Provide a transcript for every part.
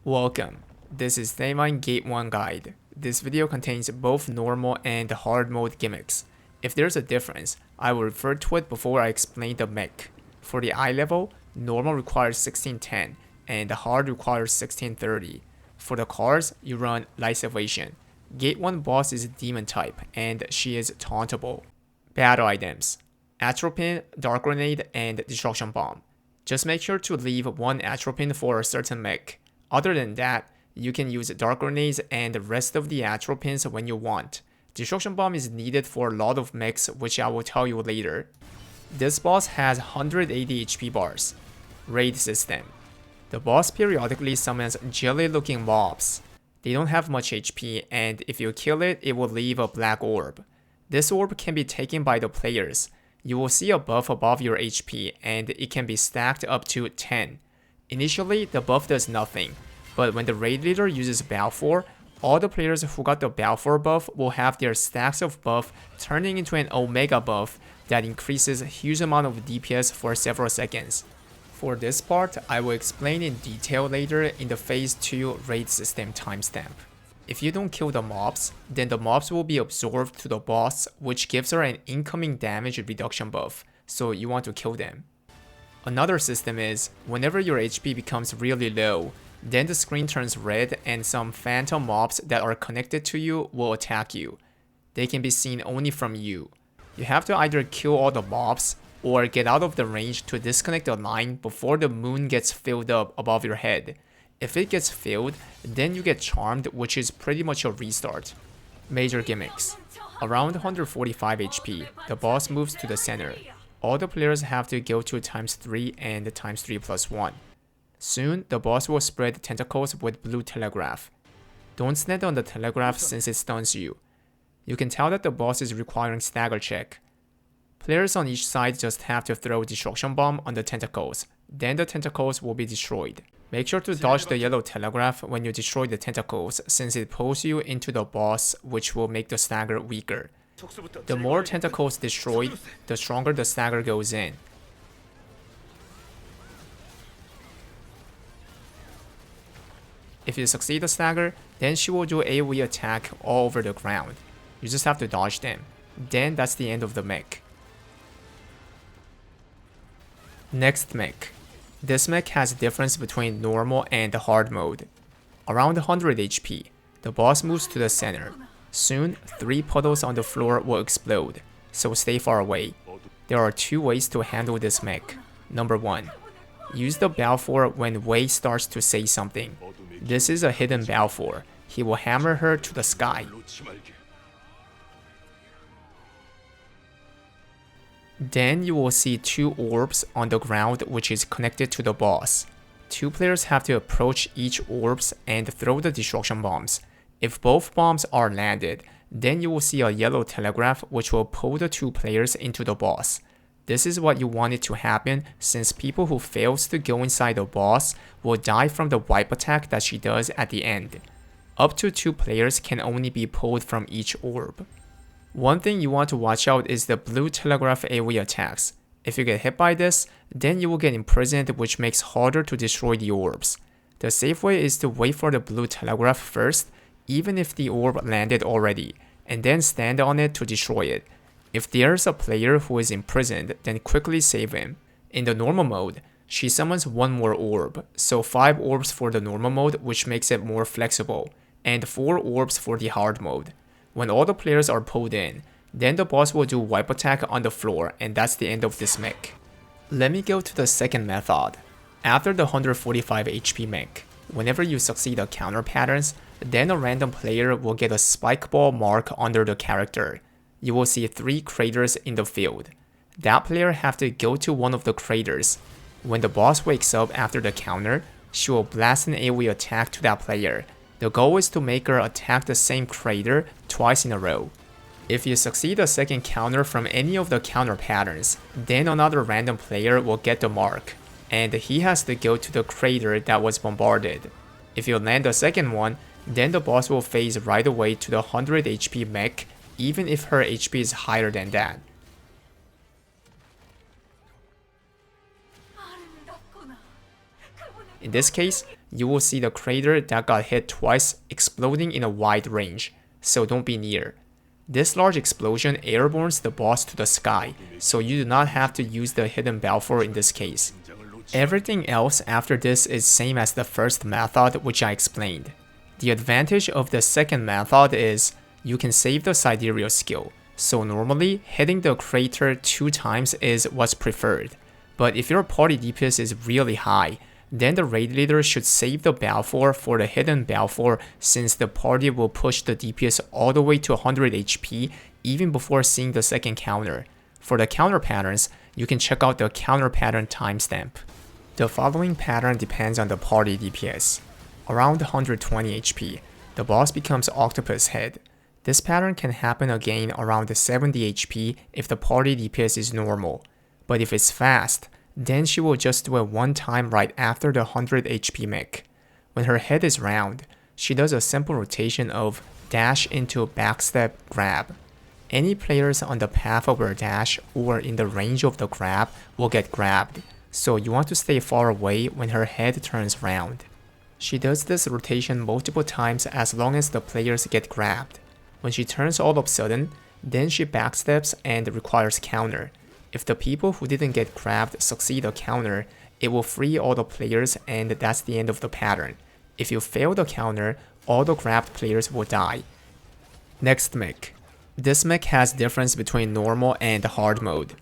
Welcome, this is Thaemine Gate1 guide. This video contains both normal and hard mode gimmicks. If there's a difference, I will refer to it before I explain the mech. For the eye level, normal requires 1610 and hard requires 1630. For the cards, you run Light Salvation. Gate 1 boss is demon type and she is tauntable. Battle items: Atropine, Dark Grenade, and Destruction Bomb. Just make sure to leave one Atropine for a certain mech. Other than that, you can use Dark Grenades and the rest of the Atropines when you want. Destruction Bomb is needed for a lot of mechs, which I will tell you later. This boss has 180 HP bars. Raid system. The boss periodically summons jelly-looking mobs. They don't have much HP, and if you kill it, it will leave a black orb. This orb can be taken by the players. You will see a buff above your HP, and it can be stacked up to 10. Initially, the buff does nothing, but when the raid leader uses Balfour, all the players who got the Balfour buff will have their stacks of buff turning into an Omega buff that increases a huge amount of DPS for several seconds. For this part, I will explain in detail later in the Phase 2 raid system timestamp. If you don't kill the mobs, then the mobs will be absorbed to the boss, which gives her an incoming damage reduction buff, so you want to kill them. Another system is, whenever your HP becomes really low, then the screen turns red and some phantom mobs that are connected to you will attack you. They can be seen only from you. You have to either kill all the mobs, or get out of the range to disconnect the line before the moon gets filled up above your head. If it gets filled, then you get charmed, which is pretty much a restart. Major gimmicks. Around 145 HP, the boss moves to the center. All the players have to go to ×3 and ×3+1. Soon, the boss will spread tentacles with blue telegraph. Don't stand on the telegraph since it stuns you. You can tell that the boss is requiring stagger check. Players on each side just have to throw Destruction Bomb on the tentacles, then the tentacles will be destroyed. Make sure to dodge the yellow telegraph when you destroy the tentacles since it pulls you into the boss, which will make the stagger weaker. The more tentacles destroyed, the stronger the stagger goes in. If you succeed the stagger, then she will do AoE attack all over the ground. You just have to dodge them. Then that's the end of the mech. Next mech. This mech has a difference between normal and hard mode. Around 100 HP, the boss moves to the center. Soon, 3 puddles on the floor will explode, so stay far away. There are 2 ways to handle this mech. Number 1. Use the Balfour when Wei starts to say something. This is a hidden Balfour. He will hammer her to the sky. Then you will see 2 orbs on the ground which is connected to the boss. 2 players have to approach each orbs and throw the destruction bombs. If both bombs are landed, then you will see a yellow telegraph which will pull the 2 players into the boss. This is what you wanted to happen since people who fails to go inside the boss will die from the wipe attack that she does at the end. Up to 2 players can only be pulled from each orb. One thing you want to watch out is the blue telegraph AoE attacks. If you get hit by this, then you will get imprisoned, which makes harder to destroy the orbs. The safe way is to wait for the blue telegraph first, even if the orb landed already, and then stand on it to destroy it. If there's a player who is imprisoned, then quickly save him. In the normal mode, she summons 1 more orb, so 5 orbs for the normal mode, which makes it more flexible, and 4 orbs for the hard mode. When all the players are pulled in, then the boss will do wipe attack on the floor, and that's the end of this mech. Let me go to the second method. After the 145 HP mech, whenever you succeed the counter patterns, then a random player will get a spike ball mark under the character. You will see 3 craters in the field. That player have to go to one of the craters. When the boss wakes up after the counter, she will blast an AoE attack to that player. The goal is to make her attack the same crater twice in a row. If you succeed a second counter from any of the counter patterns, then another random player will get the mark, and he has to go to the crater that was bombarded. If you land the second one, then the boss will phase right away to the 100 HP mech, even if her HP is higher than that. In this case, you will see the crater that got hit twice exploding in a wide range, so don't be near. This large explosion airbornes the boss to the sky, so you do not have to use the hidden Balfour in this case. Everything else after this is same as the first method which I explained. The advantage of the second method is you can save the sidereal skill, so normally hitting the crater 2 times is what's preferred. But if your party DPS is really high, then the raid leader should save the Balfour for the hidden Balfour since the party will push the DPS all the way to 100 HP even before seeing the second counter. For the counter patterns, you can check out the counter pattern timestamp. The following pattern depends on the party DPS. Around 120 HP, the boss becomes Octopus head. This pattern can happen again around 70 HP if the party DPS is normal. But if it's fast, then she will just do it one time right after the 100 HP mech. When her head is round, she does a simple rotation of dash into backstep grab. Any players on the path of her dash or in the range of the grab will get grabbed, so you want to stay far away when her head turns round. She does this rotation multiple times as long as the players get grabbed. When she turns all of a sudden, then she backsteps and requires counter. If the people who didn't get grabbed succeed a counter, it will free all the players and that's the end of the pattern. If you fail the counter, all the grabbed players will die. Next mech. This mech has difference between normal and hard mode.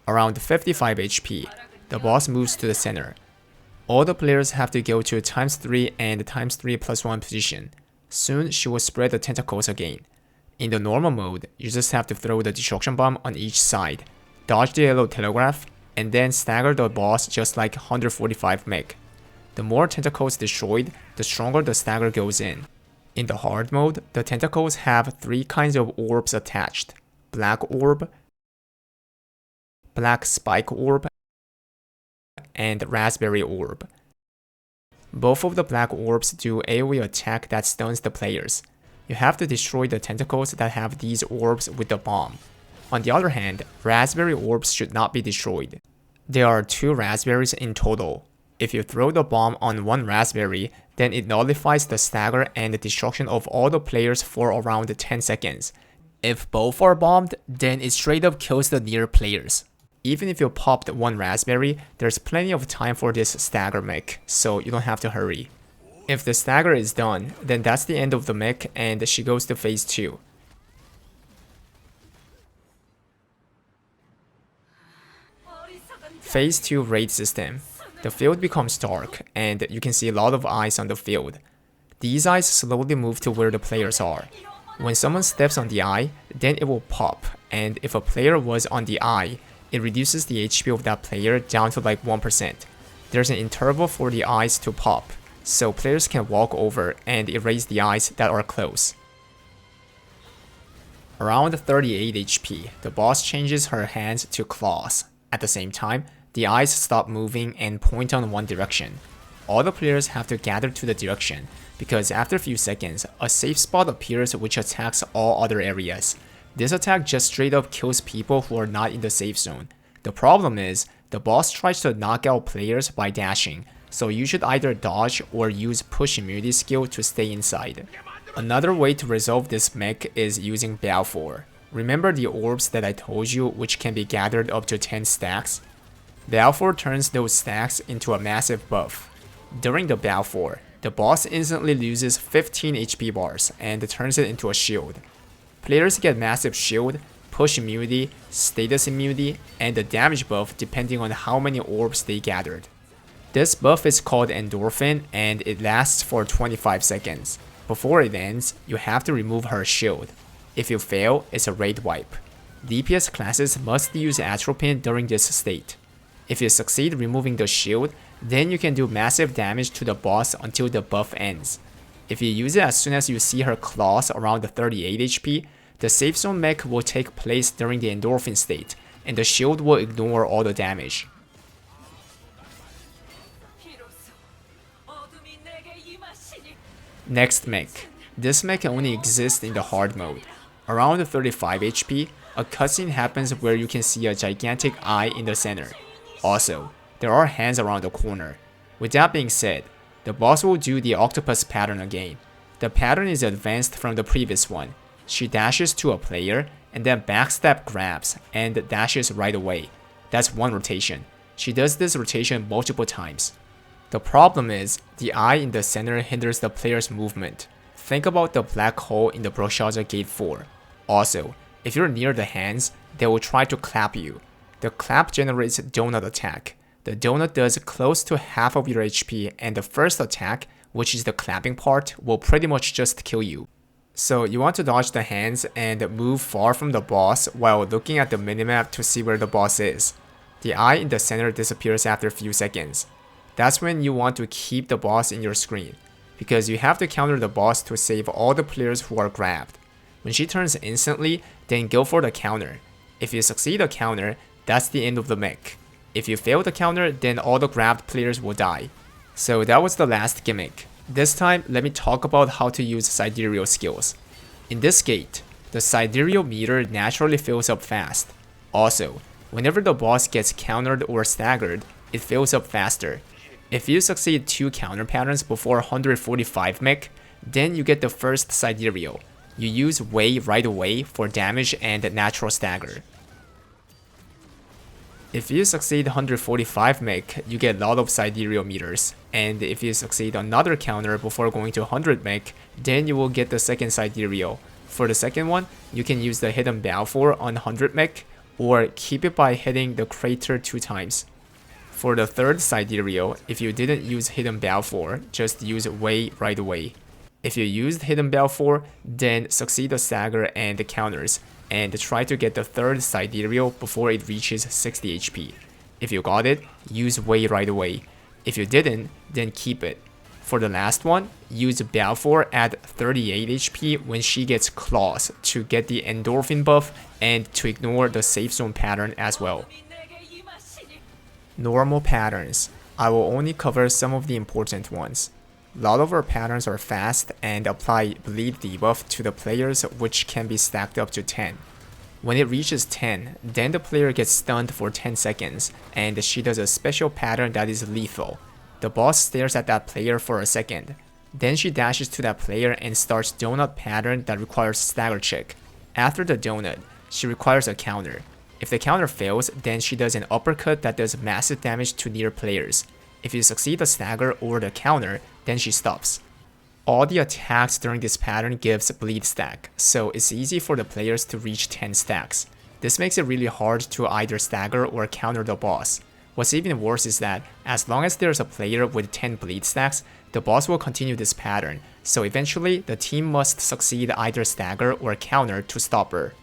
Around 55 HP, the boss moves to the center. All the players have to go to ×3 and ×3+1 position. Soon she will spread the tentacles again. In the normal mode, you just have to throw the destruction bomb on each side, dodge the yellow telegraph, and then stagger the boss just like 145 mech. The more tentacles destroyed, the stronger the stagger goes in. In the hard mode, the tentacles have 3 kinds of orbs attached: black orb, black spike orb, and raspberry orb. Both of the black orbs do AoE attack that stuns the players. You have to destroy the tentacles that have these orbs with the bomb. On the other hand, raspberry orbs should not be destroyed. There are 2 raspberries in total. If you throw the bomb on one raspberry, then it nullifies the stagger and the destruction of all the players for around 10 seconds. If both are bombed, then it straight up kills the near players. Even if you popped one raspberry, there's plenty of time for this stagger mech, so you don't have to hurry. If the stagger is done, then that's the end of the mech and she goes to phase 2. Phase 2 raid system. The field becomes dark and you can see a lot of eyes on the field. These eyes slowly move to where the players are. When someone steps on the eye, then it will pop, and if a player was on the eye, it reduces the HP of that player down to like 1%. There's an interval for the eyes to pop, so players can walk over and erase the eyes that are close. Around 38 HP, the boss changes her hands to claws. At the same time, the eyes stop moving and point on one direction. All the players have to gather to the direction, because after a few seconds, a safe spot appears which attacks all other areas. This attack just straight up kills people who are not in the safe zone. The problem is, the boss tries to knock out players by dashing, so you should either dodge or use push immunity skill to stay inside. Another way to resolve this mech is using Balfour. Remember the orbs that I told you which can be gathered up to 10 stacks? Balfour turns those stacks into a massive buff. During the Balfour, the boss instantly loses 15 HP bars and turns it into a shield. Players get massive shield, push immunity, status immunity, and a damage buff depending on how many orbs they gathered. This buff is called Endorphin and it lasts for 25 seconds. Before it ends, you have to remove her shield. If you fail, it's a raid wipe. DPS classes must use Atropine during this state. If you succeed removing the shield, then you can do massive damage to the boss until the buff ends. If you use it as soon as you see her claws around the 38 HP, the safe zone mech will take place during the endorphin state, and the shield will ignore all the damage. Next mech. This mech only exists in the hard mode. Around 35 HP, a cutscene happens where you can see a gigantic eye in the center. Also, there are hands around the corner. With that being said, The boss will do the octopus pattern again. The pattern is advanced from the previous one. She dashes to a player and then backstab grabs and dashes right away. That's one rotation. She does this rotation multiple times. The problem is, the eye in the center hinders the player's movement. Think about the black hole in the Periodical Gate 4. Also, if you're near the hands, they will try to clap you. The clap generates donut attack. The donut does close to half of your HP, and the first attack, which is the clapping part, will pretty much just kill you. So you want to dodge the hands and move far from the boss while looking at the minimap to see where the boss is. The eye in the center disappears after a few seconds. That's when you want to keep the boss in your screen, because you have to counter the boss to save all the players who are grabbed. When she turns instantly, then go for the counter. If you succeed a counter, that's the end of the mech. If you fail the counter, then all the grabbed players will die. So that was the last gimmick. This time, let me talk about how to use sidereal skills. In this gate, the sidereal meter naturally fills up fast. Also, whenever the boss gets countered or staggered, it fills up faster. If you succeed 2 counter patterns before 145 mech, then you get the first sidereal. You use Way right away for damage and natural stagger. If you succeed 145 mech, you get a lot of sidereal meters, and if you succeed another counter before going to 100 mech, then you will get the second sidereal. For the second one, you can use the hidden balfour on 100 mech, or keep it by hitting the crater 2 times. For the third sidereal, if you didn't use hidden balfour, just use Way right away. If you used hidden balfour, then succeed the stagger and the counters, and try to get the third sidereal before it reaches 60 HP. If you got it, use Way right away. If you didn't, then keep it. For the last one, use balfour at 38 HP when she gets claws to get the endorphin buff and to ignore the safe zone pattern as well. Normal patterns. I will only cover some of the important ones. A lot of our patterns are fast and apply bleed debuff to the players, which can be stacked up to 10. When it reaches 10, then the player gets stunned for 10 seconds, and she does a special pattern that is lethal. The boss stares at that player for a second. Then she dashes to that player and starts donut pattern that requires stagger check. After the donut, she requires a counter. If the counter fails, then she does an uppercut that does massive damage to near players. If you succeed the stagger or the counter, then she stops. All the attacks during this pattern gives bleed stack, so it's easy for the players to reach 10 stacks. This makes it really hard to either stagger or counter the boss. What's even worse is that, as long as there's a player with 10 bleed stacks, the boss will continue this pattern, so eventually the team must succeed either stagger or counter to stop her.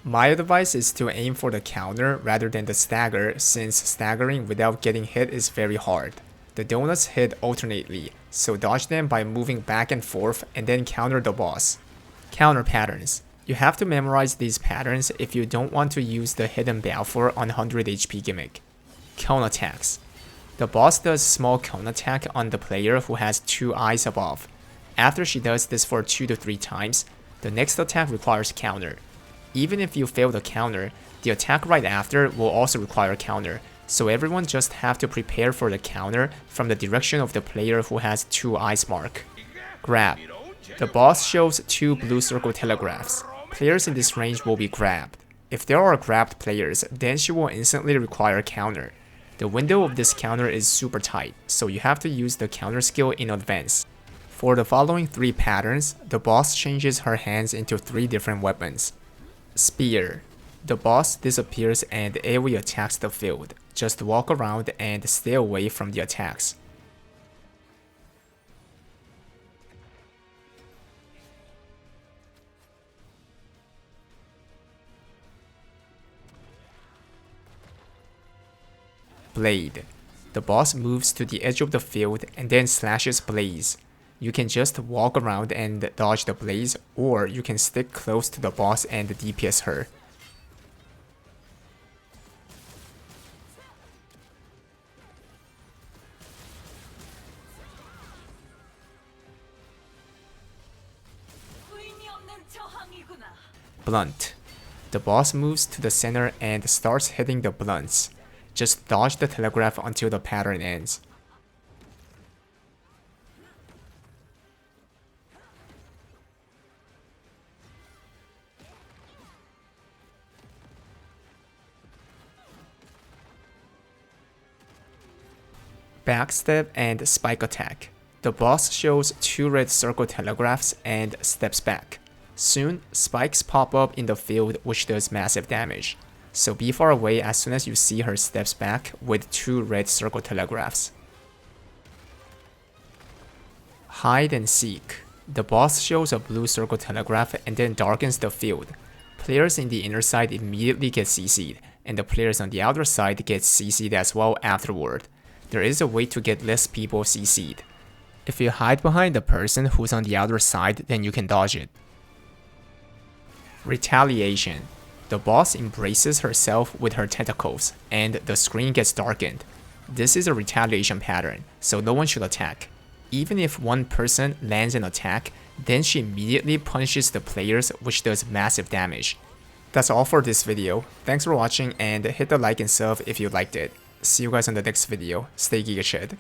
My advice is to aim for the counter rather than the stagger, since staggering without getting hit is very hard. The donuts hit alternately, so dodge them by moving back and forth and then counter the boss. Counter patterns. You have to memorize these patterns if you don't want to use the hidden balfour on 100 HP gimmick. Cone attacks. The boss does small cone attack on the player who has 2 eyes above. After she does this for 2 to 3 times, the next attack requires counter. Even if you fail the counter, the attack right after will also require counter, so everyone just have to prepare for the counter from the direction of the player who has 2 eyes mark. Grab. The boss shows 2 blue circle telegraphs. Players in this range will be grabbed. If there are grabbed players, then she will instantly require counter. The window of this counter is super tight, so you have to use the counter skill in advance. For the following 3 patterns, the boss changes her hands into 3 different weapons. Spear. The boss disappears and AoE attacks the field. Just walk around and stay away from the attacks. Blade. The boss moves to the edge of the field and then slashes Blaze. You can just walk around and dodge the Blaze, or you can stick close to the boss and DPS her. Blunt. The boss moves to the center and starts hitting the blunts. Just dodge the telegraph until the pattern ends. Backstep and spike attack. The boss shows 2 red circle telegraphs and steps back. Soon, spikes pop up in the field which does massive damage. So be far away as soon as you see her steps back with 2 red circle telegraphs. Hide and seek. The boss shows a blue circle telegraph and then darkens the field. Players in the inner side immediately get CC'd, and the players on the outer side get CC'd as well afterward. There is a way to get less people CC'd. If you hide behind the person who's on the outer side, then you can dodge it. Retaliation. The boss embraces herself with her tentacles, and the screen gets darkened. This is a retaliation pattern, so no one should attack. Even if one person lands an attack, then she immediately punishes the players, which does massive damage. That's all for this video. Thanks for watching and hit the like and sub if you liked it. See you guys in the next video. Stay geeked.